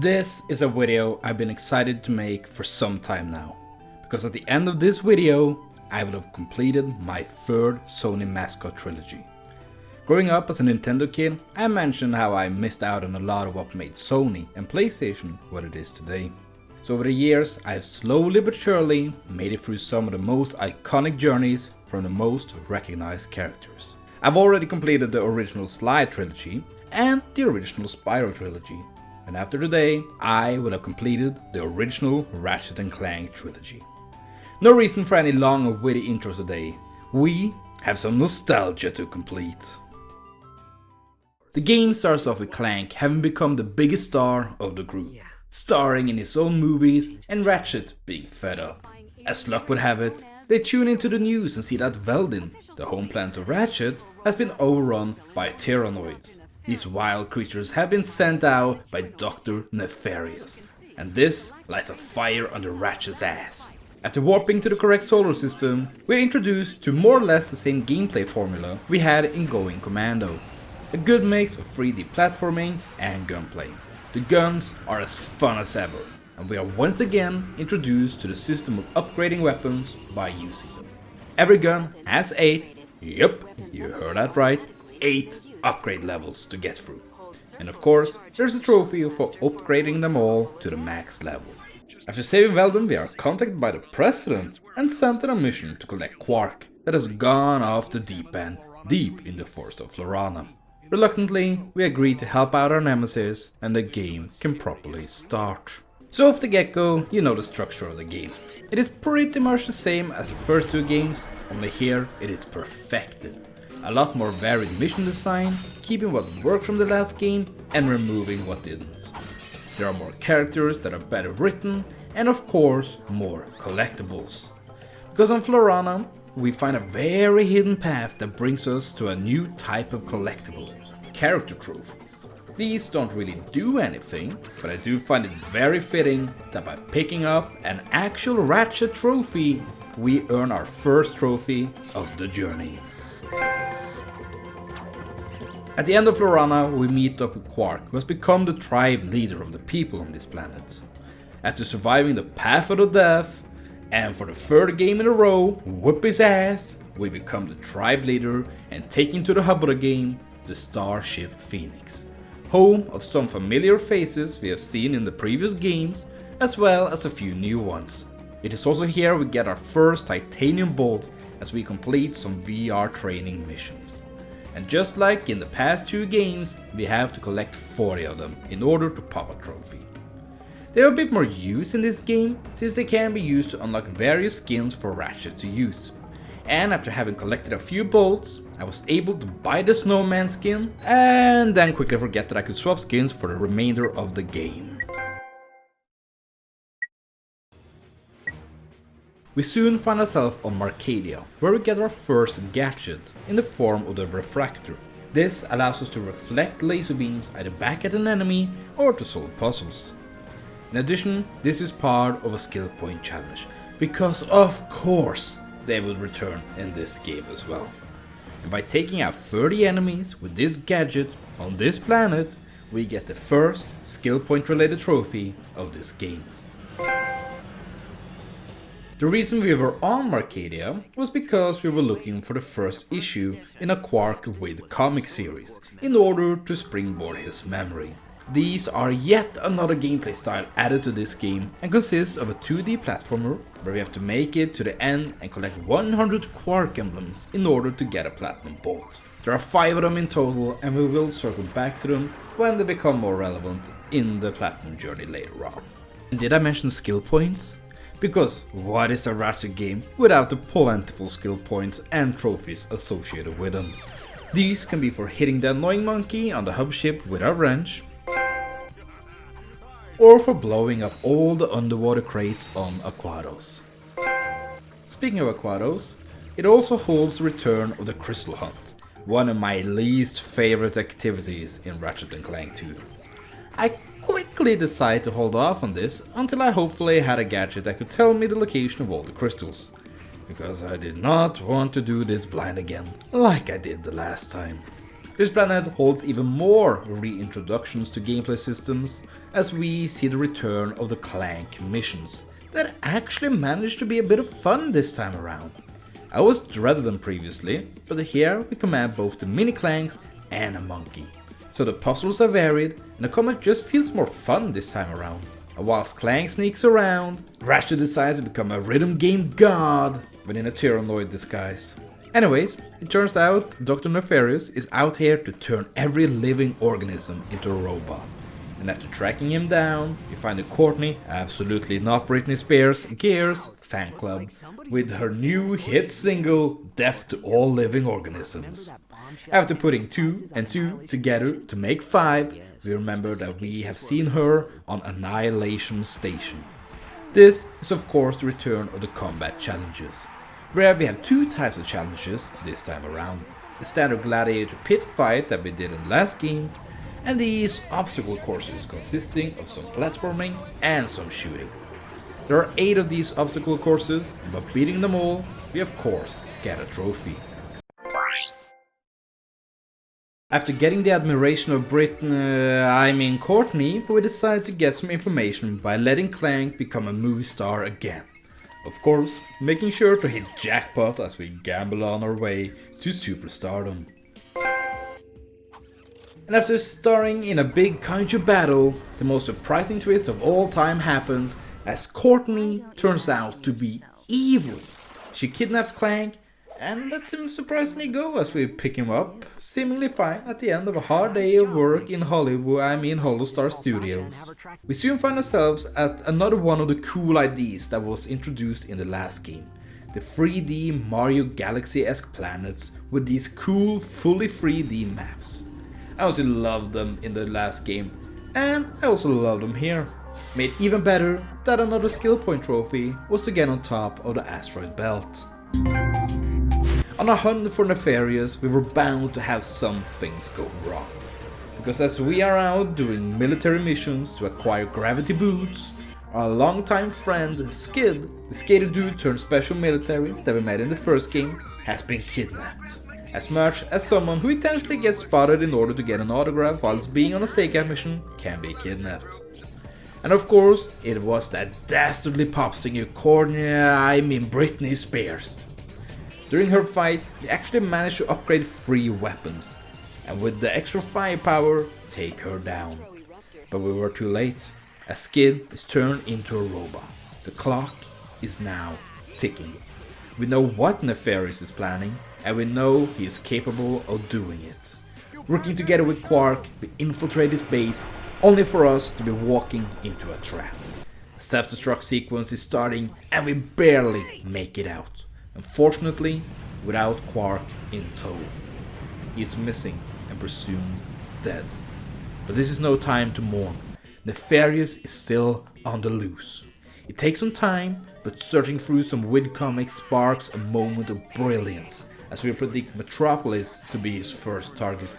This is a video I've been excited to make for some time now, because at the end of this video I will have completed my third Sony mascot trilogy. Growing up as a Nintendo kid, I mentioned how I missed out on a lot of what made Sony and PlayStation what it is today. So over the years I have slowly but surely made it through some of the most iconic journeys from the most recognized characters. I've already completed the original Sly trilogy and the original Spyro trilogy. And after today, I will have completed the original Ratchet Clank trilogy. No reason for any long or witty intro today. We have some nostalgia to complete. The game starts off with Clank having become the biggest star of the group, starring in his own movies and Ratchet being fed up. As luck would have it, they tune into the news and see that Veldin, the home planet of Ratchet, has been overrun by Tyrannoids. These wild creatures have been sent out by Dr. Nefarious, and this lights a fire under Ratchet's ass. After warping to the correct solar system, we're introduced to more or less the same gameplay formula we had in Going Commando. A good mix of 3D platforming and gunplay. The guns are as fun as ever, and we are once again introduced to the system of upgrading weapons by using them. Every gun has 8, yep, you heard that right, 8 upgrade levels to get through. And of course, there's a trophy for upgrading them all to the max level. After saving Veldin, we are contacted by the president and sent on a mission to collect Quark that has gone off the deep end, deep in the forest of Florana. Reluctantly, we agree to help out our nemesis and the game can properly start. So off the get-go, you know the structure of the game. It is pretty much the same as the first two games, only here it is perfected. A lot more varied mission design, keeping what worked from the last game and removing what didn't. There are more characters that are better written and of course more collectibles. Because on Florana we find a very hidden path that brings us to a new type of collectible, character trophies. These don't really do anything, but I do find it very fitting that by picking up an actual Ratchet trophy, we earn our first trophy of the journey. At the end of Florana, we meet up with Quark, who has become the tribe leader of the people on this planet. After surviving the path of the death, and for the third game in a row, whoop his ass, we become the tribe leader and take into the hub of the game, the Starship Phoenix. Home of some familiar faces we have seen in the previous games, as well as a few new ones. It is also here we get our first titanium bolt as we complete some VR training missions. And just like in the past two games, we have to collect 40 of them in order to pop a trophy. They have a bit more use in this game, since they can be used to unlock various skins for Ratchet to use. And after having collected a few bolts, I was able to buy the snowman skin, and then quickly forget that I could swap skins for the remainder of the game. We soon find ourselves on Marcadia, where we get our first gadget in the form of the refractor. This allows us to reflect laser beams either back at an enemy or to solve puzzles. In addition, this is part of a skill point challenge, because of course they will return in this game as well. And by taking out 30 enemies with this gadget on this planet, we get the first skill point related trophy of this game. The reason we were on Marcadia was because we were looking for the first issue in a Quark with comic series, in order to springboard his memory. These are yet another gameplay style added to this game and consists of a 2D platformer where we have to make it to the end and collect 100 Quark emblems in order to get a platinum bolt. There are 5 of them in total and we will circle back to them when they become more relevant in the platinum journey later on. And did I mention skill points? Because what is a Ratchet game without the plentiful skill points and trophies associated with them? These can be for hitting the annoying monkey on the hub ship with a wrench, or for blowing up all the underwater crates on Aquados. Speaking of Aquados, it also holds the return of the Crystal Hunt, one of my least favorite activities in Ratchet Clank 2. I quickly decided to hold off on this until I hopefully had a gadget that could tell me the location of all the crystals, because I did not want to do this blind again, like I did the last time. This planet holds even more reintroductions to gameplay systems, as we see the return of the Clank missions, that actually managed to be a bit of fun this time around. I always dreaded them previously, but here we command both the mini Clanks and a monkey. So the puzzles are varied, and the combat just feels more fun this time around. And whilst Clank sneaks around, Ratchet decides to become a rhythm game god, but in a Tyrannoid disguise. Anyways, it turns out Dr. Nefarious is out here to turn every living organism into a robot. And after tracking him down, you find a Courtney, absolutely not Britney Spears, Gears fan club, with her new hit single, Death to All Living Organisms. After putting 2 and 2 together to make 5, we remember that we have seen her on Annihilation Station. This is of course the return of the combat challenges, where we have 2 types of challenges this time around. The standard gladiator pit fight that we did in the last game, and these obstacle courses consisting of some platforming and some shooting. There are 8 of these obstacle courses, and by beating them all, we of course get a trophy. After getting the admiration of Courtney, we decided to get some information by letting Clank become a movie star again. Of course, making sure to hit jackpot as we gamble on our way to superstardom. And after starring in a big kaiju battle, the most surprising twist of all time happens as Courtney turns out to be evil. She kidnaps Clank and lets him surprisingly go as we pick him up, seemingly fine at the end of a hard day of work in Holostar Studios. We soon find ourselves at another one of the cool ideas that was introduced in the last game. The 3D Mario Galaxy-esque planets with these cool, fully 3D maps. I also loved them in the last game, and I also love them here. Made even better that another skill point trophy was to get on top of the asteroid belt. On a hunt for Nefarious, we were bound to have some things go wrong. Because as we are out doing military missions to acquire gravity boots, our longtime friend Skid, the skater dude turned special military that we met in the first game, has been kidnapped. As much as someone who intentionally gets spotted in order to get an autograph whilst being on a stakeout mission can be kidnapped. And of course, it was that dastardly pop singer Britney Spears. During her fight, we actually managed to upgrade 3 weapons, and with the extra firepower, take her down. But we were too late, as Skid is turned into a robot. The clock is now ticking. We know what Nefarious is planning, and we know he is capable of doing it. Working together with Quark, we infiltrate his base, only for us to be walking into a trap. A self-destruct sequence is starting, and we barely make it out. Unfortunately, without Quark in tow. He is missing and presumed dead. But this is no time to mourn. Nefarious is still on the loose. It takes some time, but searching through some webcomics sparks a moment of brilliance as we predict Metropolis to be his first target.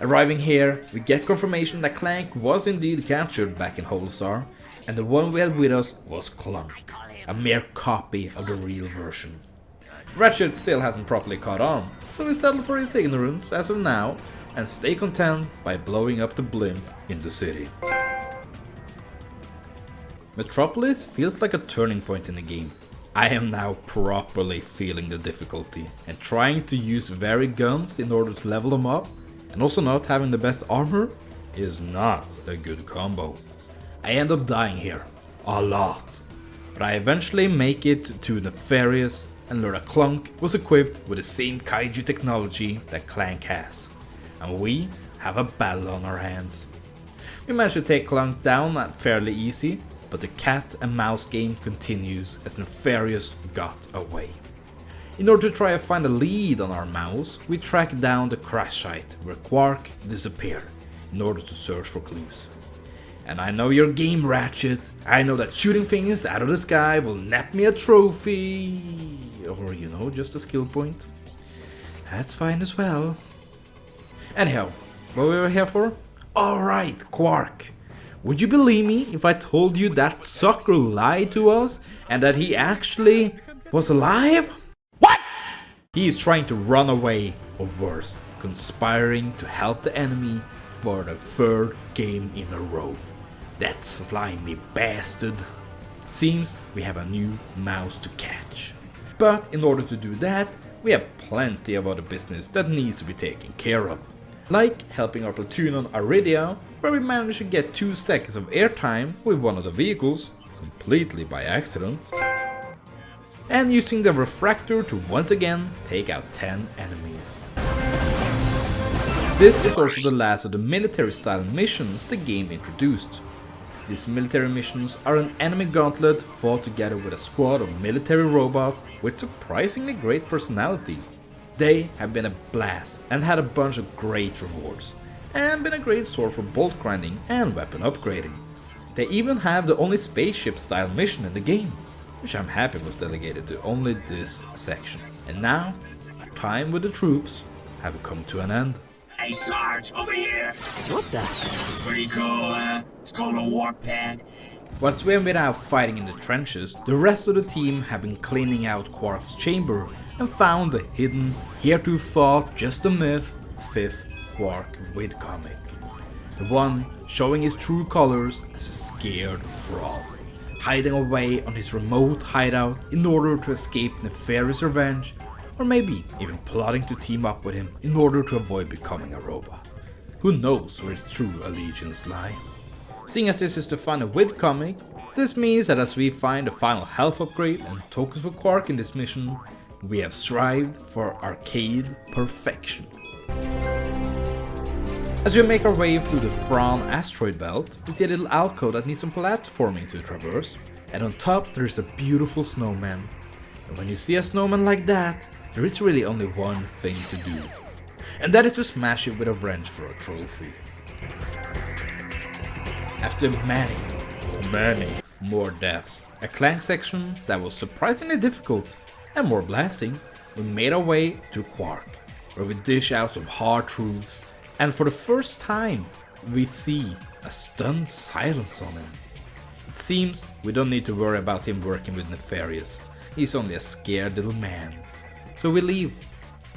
Arriving here, we get confirmation that Clank was indeed captured back in Holostar, and the one we had with us was Clunk, a mere copy of the real version. Ratchet still hasn't properly caught on, so we settle for his ignorance as of now and stay content by blowing up the blimp in the city. Metropolis feels like a turning point in the game. I am now properly feeling the difficulty, and trying to use varied guns in order to level them up, and also not having the best armor, is not a good combo. I end up dying here, a lot, but I eventually make it to Nefarious and learn that Clunk was equipped with the same kaiju technology that Clank has, and we have a battle on our hands. We managed to take Clunk down fairly easy, but the cat and mouse game continues as Nefarious got away. In order to try to find a lead on our mouse, we track down the crash site where Quark disappeared in order to search for clues. And I know your game, Ratchet. I know that shooting things out of the sky will net me a trophy, or you know, just a skill point. That's fine as well. Anyhow, what we were here for? Alright, Quark. Would you believe me if I told you that sucker lied to us and that he actually was alive? What? He is trying to run away, or worse, conspiring to help the enemy for the third game in a row. That slimy bastard. Seems we have a new mouse to catch. But in order to do that, we have plenty of other business that needs to be taken care of. Like helping our platoon on Aridia, where we managed to get 2 seconds of airtime with one of the vehicles, completely by accident. And using the refractor to once again take out 10 enemies. This is also the last of the military style missions the game introduced. These military missions are an enemy gauntlet fought together with a squad of military robots with surprisingly great personalities. They have been a blast and had a bunch of great rewards, and been a great source for bolt grinding and weapon upgrading. They even have the only spaceship style mission in the game, which I'm happy was delegated to only this section. And now, our time with the troops have come to an end. Hey Sarge, over here! What the? Pretty cool, huh? It's called a warp pad. Whilst we have been out fighting in the trenches, the rest of the team have been cleaning out Quark's chamber and found the hidden, heretofore just a myth, 5th Quark webcomic. The one showing his true colors as a scared frog, hiding away on his remote hideout in order to escape nefarious revenge, or maybe even plotting to team up with him in order to avoid becoming a robot. Who knows where his true allegiance lie? Seeing as this is the final webcomic, this means that as we find the final health upgrade and tokens for Quark in this mission, we have strived for arcade perfection. As we make our way through the Thrawn asteroid belt, we see a little alcove that needs some platforming to traverse, and on top there is a beautiful snowman. And when you see a snowman like that, there is really only one thing to do, and that is to smash it with a wrench for a trophy. After many more deaths, a Clank section that was surprisingly difficult and more blasting, we made our way to Quark, where we dish out some hard truths, and for the first time we see a stunned silence on him. It seems we don't need to worry about him working with Nefarious, he's only a scared little man. So we leave,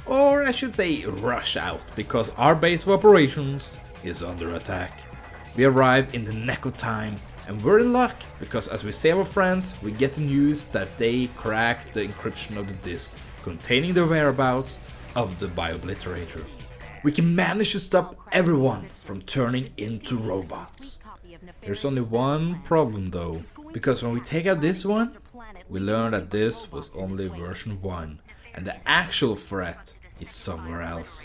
or I should say rush out, because our base of operations is under attack. We arrive in the nick of time, and we're in luck, because as we save our friends, we get the news that they cracked the encryption of the disk containing the whereabouts of the Biobliterator. We can manage to stop everyone from turning into robots. There's only one problem though, because when we take out this one, we learn that this was only version 1, and the actual threat is somewhere else.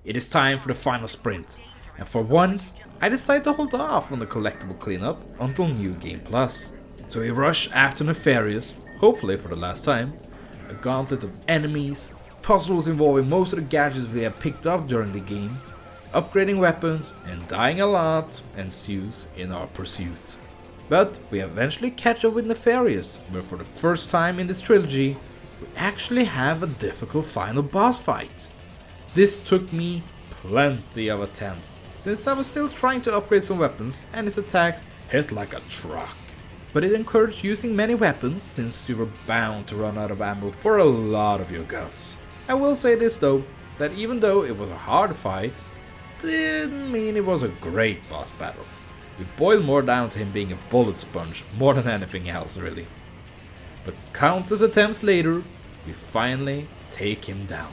It is time for the final sprint, and for once, I decide to hold off on the collectible cleanup until New Game Plus. So we rush after Nefarious, hopefully for the last time, a gauntlet of enemies, puzzles involving most of the gadgets we have picked up during the game, upgrading weapons, and dying a lot ensues in our pursuit. But we eventually catch up with Nefarious, where for the first time in this trilogy, we actually have a difficult final boss fight. This took me plenty of attempts, since I was still trying to upgrade some weapons and his attacks hit like a truck. But it encouraged using many weapons, since you were bound to run out of ammo for a lot of your guns. I will say this though, that even though it was a hard fight, didn't mean it was a great boss battle. It boiled more down to him being a bullet sponge more than anything else really. But countless attempts later, we finally take him down,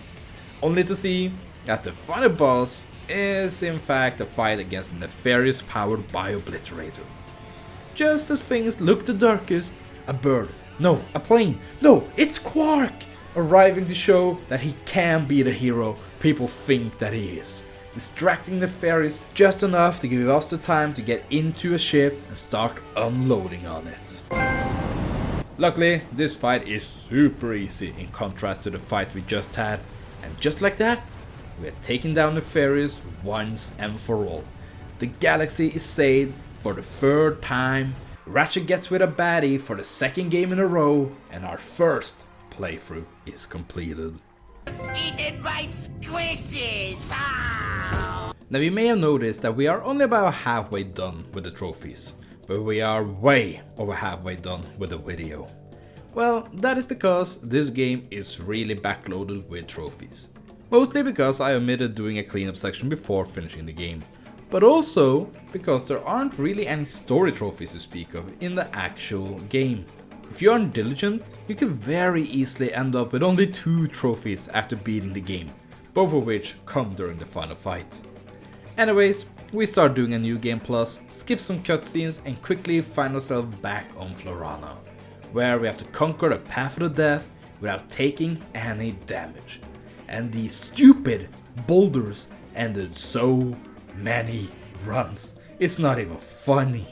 only to see that the final boss is in fact a fight against a nefarious powered Biobliterator. Just as things look the darkest, a bird, no, a plane, no, it's Quark, arriving to show that he can be the hero people think that he is, distracting Nefarious just enough to give us the time to get into a ship and start unloading on it. Luckily, this fight is super easy in contrast to the fight we just had, and just like that, we have taken down Nefarious once and for all. The galaxy is saved for the 3rd time, Ratchet gets with a baddie for the 2nd game in a row, and our first playthrough is completed. Eaten by squishes! Ah! Now you may have noticed that we are only about halfway done with the trophies, but we are way over halfway done with the video. Well, that is because this game is really backloaded with trophies. Mostly because I omitted doing a cleanup section before finishing the game, but also because there aren't really any story trophies to speak of in the actual game. If you aren't diligent, you can very easily end up with only 2 trophies after beating the game, both of which come during the final fight. Anyways, we start doing a new game plus, skip some cutscenes and quickly find ourselves back on Florana, where we have to conquer the path of the death without taking any damage. And these stupid boulders ended so many runs. It's not even funny.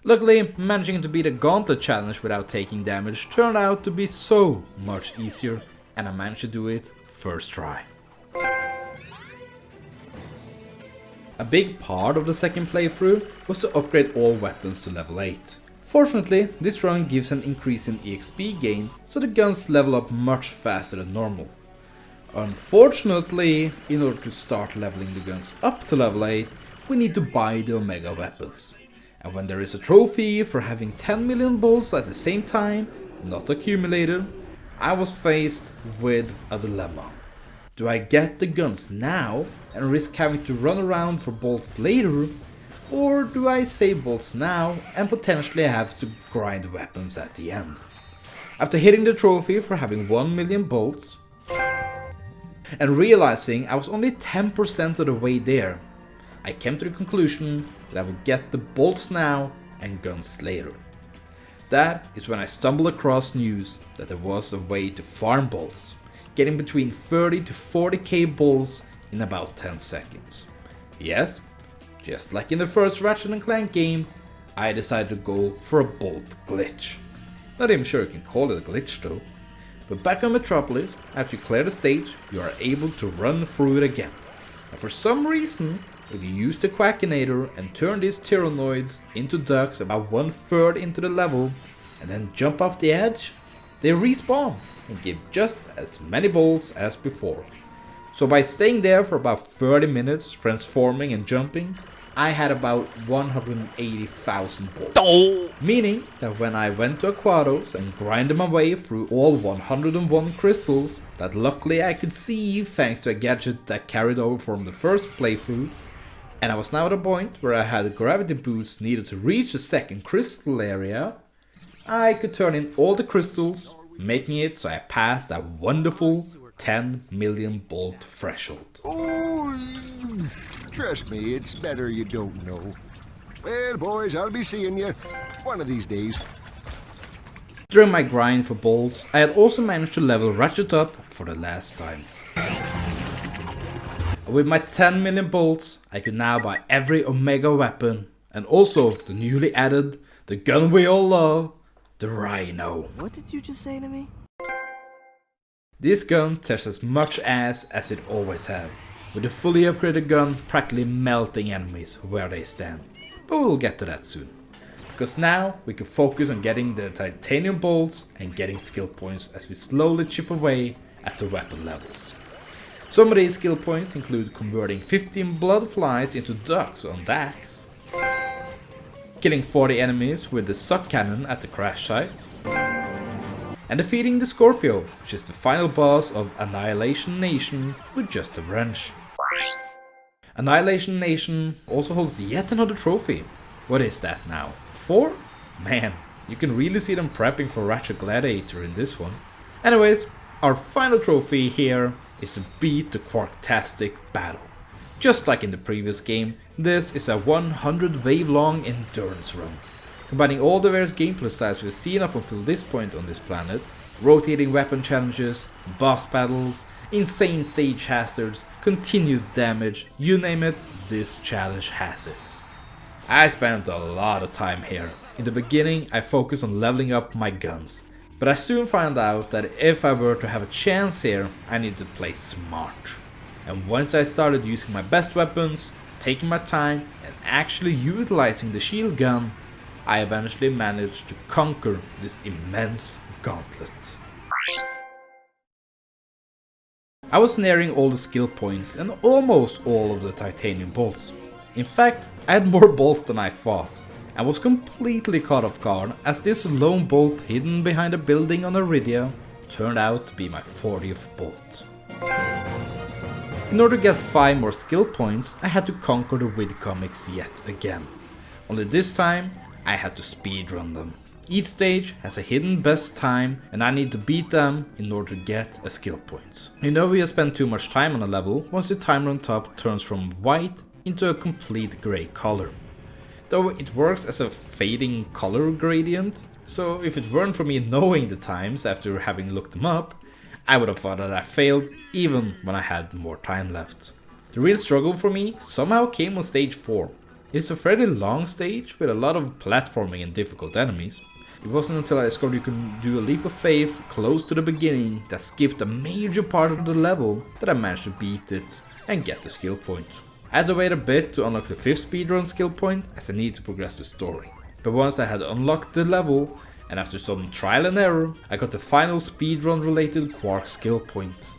Luckily, managing to beat a gauntlet challenge without taking damage turned out to be so much easier, and I managed to do it first try. A big part of the second playthrough was to upgrade all weapons to level 8. Fortunately, this run gives an increase in EXP gain, so the guns level up much faster than normal. Unfortunately, in order to start leveling the guns up to level 8, we need to buy the Omega weapons. And when there is a trophy for having 10 million bolts at the same time, not accumulated, I was faced with a dilemma. Do I get the guns now and risk having to run around for bolts later? Or do I save bolts now and potentially have to grind weapons at the end? After hitting the trophy for having 1 million bolts, and realizing I was only 10% of the way there, I came to the conclusion that I would get the bolts now and guns later. That is when I stumbled across news that there was a way to farm bolts, getting between 30 to 40k bolts in about 10 seconds. Yes, just like in the first Ratchet Clank game, I decided to go for a bolt glitch. Not even sure you can call it a glitch though. But back on Metropolis, after you clear the stage, you are able to run through it again. And for some reason, if you use the Quackinator and turn these Tyrannoids into ducks about 1/3 into the level, and then jump off the edge, they respawn and give just as many bolts as before. So by staying there for about 30 minutes, transforming and jumping, I had about 180,000 bolts. Meaning that when I went to Aquados and grinded my way through all 101 crystals that luckily I could see thanks to a gadget that carried over from the first playthrough, and I was now at a point where I had a gravity boost needed to reach the second crystal area, I could turn in all the crystals, making it so I passed that wonderful 10 million bolt threshold. Oh, trust me, it's better you don't know. Well, boys, I'll be seeing you one of these days. During my grind for bolts, I had also managed to level Ratchet up for the last time. With my 10 million bolts, I could now buy every Omega weapon, and also the newly added, the gun we all love, the Rhino. What did you just say to me? This gun tears as much ass as it always have, with the fully upgraded gun practically melting enemies where they stand. But we'll get to that soon. Because now we can focus on getting the titanium bolts and getting skill points as we slowly chip away at the weapon levels. Some of these skill points include converting 15 blood flies into ducks on Dax, killing 40 enemies with the suck cannon at the crash site, and defeating the Scorpio, which is the final boss of Annihilation Nation with just a wrench. Annihilation Nation also holds yet another trophy. What is that now? 4? Man, you can really see them prepping for Ratchet Gladiator in this one. Anyways, our final trophy here is to beat the Quarktastic battle. Just like in the previous game, this is a 100 wave long endurance run, combining all the various gameplay styles we've seen up until this point on this planet, rotating weapon challenges, boss battles, insane stage hazards, continuous damage, you name it, this challenge has it. I spent a lot of time here. In the beginning I focused on leveling up my guns, but I soon found out that if I were to have a chance here, I needed to play smart. And once I started using my best weapons, taking my time and actually utilizing the shield gun, I eventually managed to conquer this immense gauntlet. I was nearing all the skill points and almost all of the titanium bolts. In fact, I had more bolts than I thought, and was completely caught off guard as this lone bolt hidden behind a building on Iridia turned out to be my 40th bolt. In order to get 5 more skill points, I had to conquer the webcomics yet again. Only this time, I had to speedrun them. Each stage has a hidden best time and I need to beat them in order to get a skill point. You know we have spent too much time on a level once the timer on top turns from white into a complete grey color. Though it works as a fading color gradient, so if it weren't for me knowing the times after having looked them up, I would have thought that I failed even when I had more time left. The real struggle for me somehow came on stage 4. It's a fairly long stage with a lot of platforming and difficult enemies. It wasn't until I discovered you can do a leap of faith close to the beginning that skipped a major part of the level that I managed to beat it and get the skill point. I had to wait a bit to unlock the 5th speedrun skill point as I needed to progress the story. But once I had unlocked the level, and after some trial and error, I got the final speedrun related Quark skill point.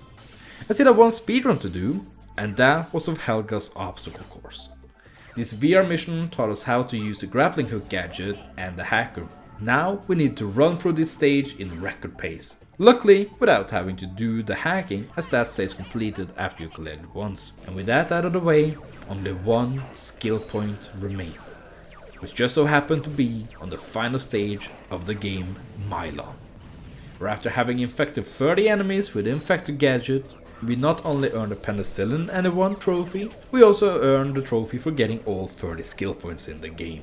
I still had one speedrun to do, and that was of Helga's obstacle course. This VR mission taught us how to use the grappling hook gadget and the hacker. Now we need to run through this stage in record pace. Luckily without having to do the hacking, as that stays completed after you collect it once. And with that out of the way, only one skill point remained, which just so happened to be on the final stage of the game Mylon. Where after having infected 30 enemies with the infector gadget, we not only earned a penicillin and a 1 trophy, we also earned the trophy for getting all 30 skill points in the game.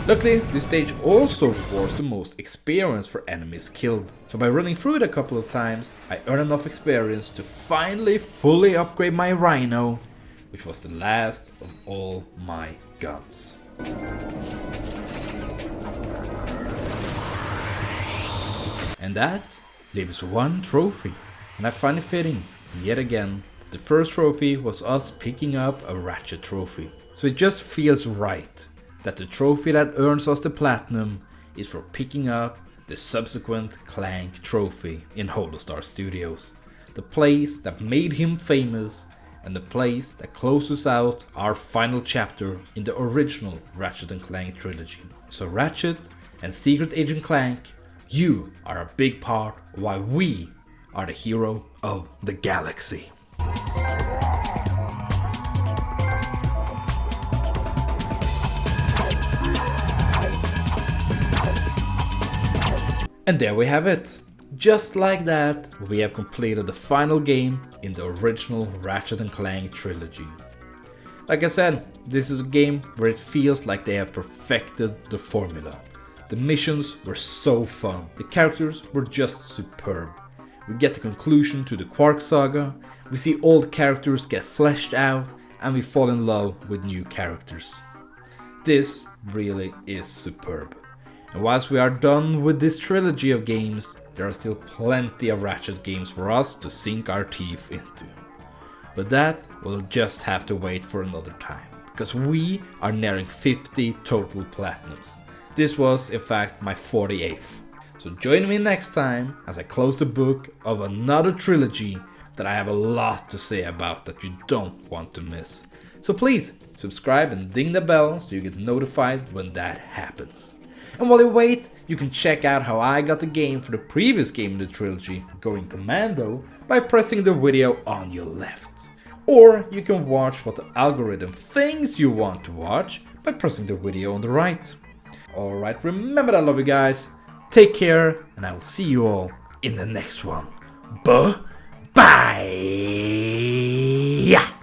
Luckily, this stage also rewards the most experience for enemies killed, so by running through it a couple of times, I earned enough experience to finally fully upgrade my Rhino, which was the last of all my guns. And that leaves one trophy, and I find it fitting, yet again, that the first trophy was us picking up a Ratchet trophy. So it just feels right that the trophy that earns us the platinum is for picking up the subsequent Clank trophy in Holostar Studios. The place that made him famous and the place that closes out our final chapter in the original Ratchet & Clank trilogy. So Ratchet and Secret Agent Clank, you are a big part of why we are the hero of the galaxy. And there we have it. Just like that, we have completed the final game in the original Ratchet & Clank trilogy. Like I said, this is a game where it feels like they have perfected the formula. The missions were so fun, the characters were just superb. We get the conclusion to the Quark saga, we see old characters get fleshed out, and we fall in love with new characters. This really is superb. And whilst we are done with this trilogy of games, there are still plenty of Ratchet games for us to sink our teeth into. But that will just have to wait for another time, because we are nearing 50 total platinums. This was in fact my 48th. So join me next time as I close the book of another trilogy that I have a lot to say about that you don't want to miss. So please subscribe and ding the bell so you get notified when that happens. And while you wait, you can check out how I got the game for the previous game in the trilogy, Going Commando, by pressing the video on your left. Or you can watch what the algorithm thinks you want to watch by pressing the video on the right. Alright, remember that I love you guys, take care, and I will see you all in the next one. Bye!